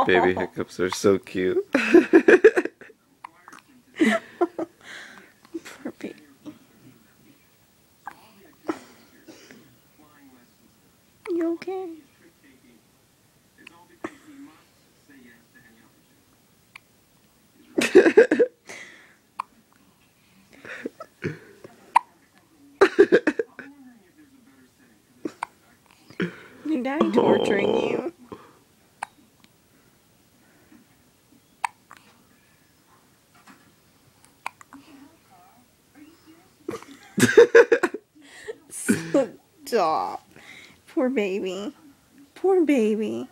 Baby hiccups are so cute. Poor baby. You okay? Your daddy torturing you. Stop. Poor baby. Poor baby.